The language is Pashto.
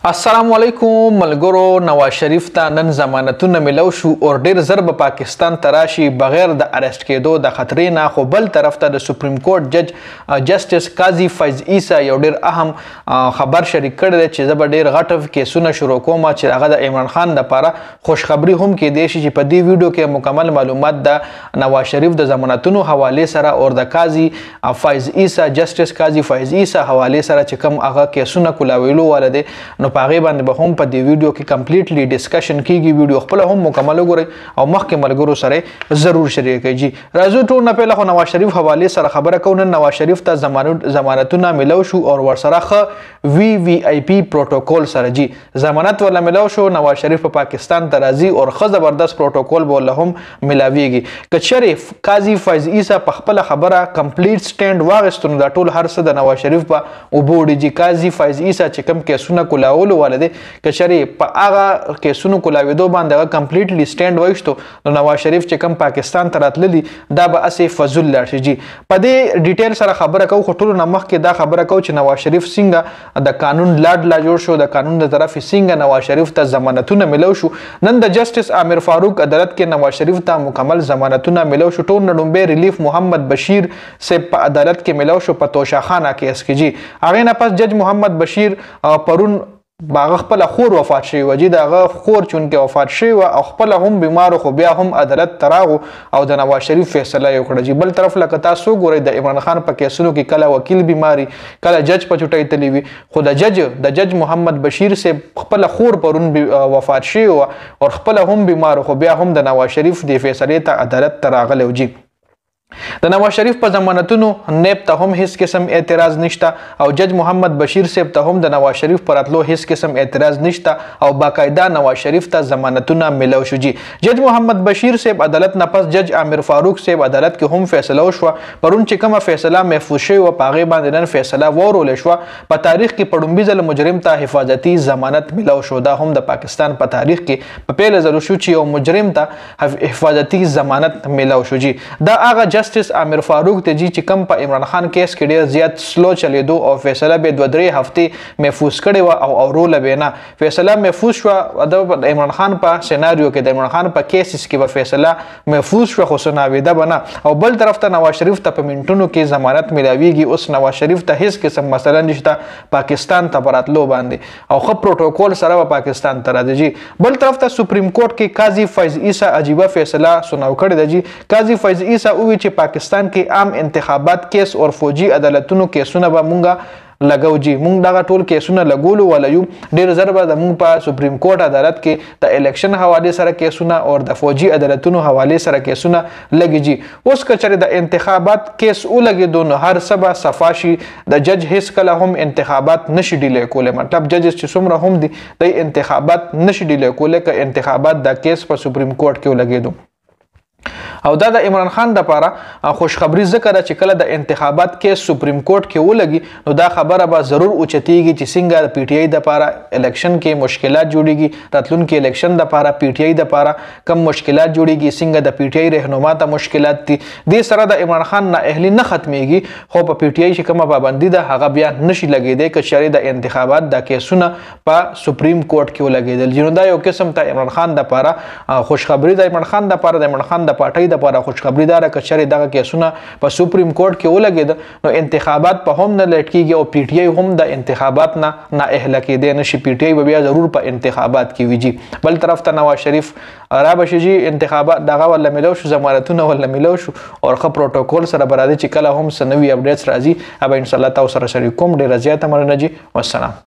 السلام علیکم ملګرو. نواز شریف ته نن ضمانتونه ملو شو او ډیر زر به پاکستان تراشي بغیر د اریسټ کېدو د خطرې نه. خو بل طرف ته د سپریم کورټ جج جسټس قاضي فیض عیسی یو ډیر اهم خبر شریک کړی دی چې زه به ډیر غټ کیسونه شروع کوم چې هغه د عمران خان لپاره خوشخبری هم کېدی شي چې په دې ویډیو کې مکمل معلومات د نواز شریف د ضمانتونو حواله سره او د قاضي فیض عیسی جسټس قاضي فیض عیسی حواله سره چې کوم هغه کیسونه کولاویلو ولده نو پاغه باندې به هم په دې ویډیو کې کمپلیټلی ډسکشن کیږي. ویډیو خپل هم مکمل وګورئ او مخکې ملګرو سره ضرور شریک کړئ. راځو ټول نه پهله خو نواز شریف حواله سره خبره کوو. نواز شریف ته ضمانتونه ملو شو او ورسره خ وی آی پی پروتوکول سره جی ضمانت ولا ملو شو. نواز شریف په پاکستان ته راځي او خ زبردست پروتوکول به له هم ملاویږي. کچریف قاضي فیض عیسی په خپل خبره کمپلیټ سټاند واغستون دا ټول هر څه د نواز شریف په وبوډي جی قاضي فیض عیسی چې کوم کیسونه کولاول ولده کچری په هغه کیسونو کولاویدو باندې هغه کمپلیټلی سټاند وایشتو نو نواز شریف چې کوم پاکستان ته راتللی دا به اسې فضل لاشي جی. په دې ډیټیل سره خبره کوو. خو ټولو نه مخکې دا خبره کوو چې نواز شریف څنګه د قانون لاډ لا جوړ شو. د قانون د طرف څنګه نواز شریف ته ضمانتونه ملو شو. نن د جسټس عامر فاروق عدالت کې نواز شریف ته مکمل ضمانتونه ملو شو. ټول نړمبه ریلیف محمد بشیر سے په عدالت کې ملو شو په توشاخانه کیس کې جی. هغه نه پس جج محمد بشیر پرون باغ خپل خور وفات شوی و جی. دغه خور چونکه وفات شوی و او خپل هم بیمار خو بیا هم عدالت تراغو او د نواز شریف فیصله یو کړه جی. بل طرف لکه تاسو ګورئ د عمران خان په کیسونو کې کله وکیل بیماری کله جج په چټای تلی وی. خو د جج محمد بشیر سے خپل خور پرون وفات شوی و او خپل هم بیمار خو بیا هم د نواز شریف د فیصله ته عدالت تراغله جی. د نواز شریف په ضمانتونو نیب ته هم هیڅ قسم اعتراض نشته او جج محمد بشیر صاحب ته هم د نواز شریف پر راتلو هیڅ قسم اعتراض نشته او باقاعده نواز شریف ته ضمانتونه ملو شو جی. جج محمد بشیر صاحب عدالت نه پس جج عامر فاروق صاحب عدالت کې هم فیصله وشوه. پرون چې کومه فیصله محفوظ شوی و پاغه باندې نن فیصله ورول شو. په تاریخ کې پړومبي ځل مجرم ته حفاظتي ضمانت ملو شو. دا هم د پاکستان په تاریخ کې په پیله ځل شو چې یو مجرم ته حفاظتي ضمانت ملو شو جی. دا هغه جسټس عامر فاروق ته جی چې کم په عمران خان کیس کې ډیر زیات سلو چلیدو او فیصله به 2-3 هفته محفوظ کړي و او اورول به نه فیصله محفوظ شو. د عمران خان په سيناریو کې د عمران خان په کیسز کې به فیصله محفوظ شو خو سناویده بنه. او بل طرف ته نواز شریف ته په منټونو کې ضمانت ملاویږي. اوس نواز شریف ته هیڅ قسم مثلا نشته پاکستان ته براتلو باندې او خو پروتوکول سره په پاکستان ته راځي جی. بل طرف ته سپریم کورټ کې قاضي فیض عیسی عجیبه فیصله سناو کړی دی جی. قاضي فیض عیسی او چې پاکستان کې عام انتخابات کیس او فوجي عدالتونو کیسونه به مونږه لګو جی. مونږ دغه ټول کیسونه لګولو ولایو. ډیر ضربه د مونږ په سپریم کورټ عدالت کې د الیکشن حواله سره کیسونه او د فوجي عدالتونو حواله سره کیسونه لګي جی. اوس کچره د انتخابات کیس ولګي دون هر سبا صفاشي د جج هیڅ کله هم انتخابات نشي ډیلی کوله. مطلب ججز چې څومره هم دي د انتخابات نشي ډیلی کوله ک انتخابات د کیس په سپریم کورټ کې ولګي دو. او دا د عمران خان لپاره خوشخبری ذکر چې کله د انتخابات کې سپریم کورټ کې ولګي نو دا خبره به ضرور اوچتیږي چې څنګه د پی ټی آی لپاره الیکشن کې مشکلات جوړيږي. راتلونکي الیکشن لپاره پی ټی آی لپاره کم مشکلات جوړيږي. څنګه د پی ټی آی رهنما ته مشکلات دي د سره د عمران خان نه اهلی نه ختميږي. خو په پی ټی آی چې کومه پابندي ده هغه بیا نشي لګیدي چې شری د انتخابات د کیسونه په سپریم کورټ کې ولګیدل. جنو دا یو قسم ته عمران خان لپاره خوشخبری د عمران خان لپاره د عمران خان د پارټي د لپاره خوشخبری دار کچری دغه کیسونه په سپریم کورټ کې ولګید نو انتخابات په هم نه لټکیږي او پی ټی آی هم د انتخابات نه اهله کېدې نشي. پی ټی آی بیا ضرور په انتخابات کې ویجی. بل طرف ته نواز شریف را بشي انتخابات دغه ولا ملو شو ضمانتونه ولا ملو شو او خو پروتوکول سره برابر چې کله هم سنوي اپډیټس راځي اب ان شاء الله تاسو سره شریک کوم. ډیر زیاته مننه جی. والسلام.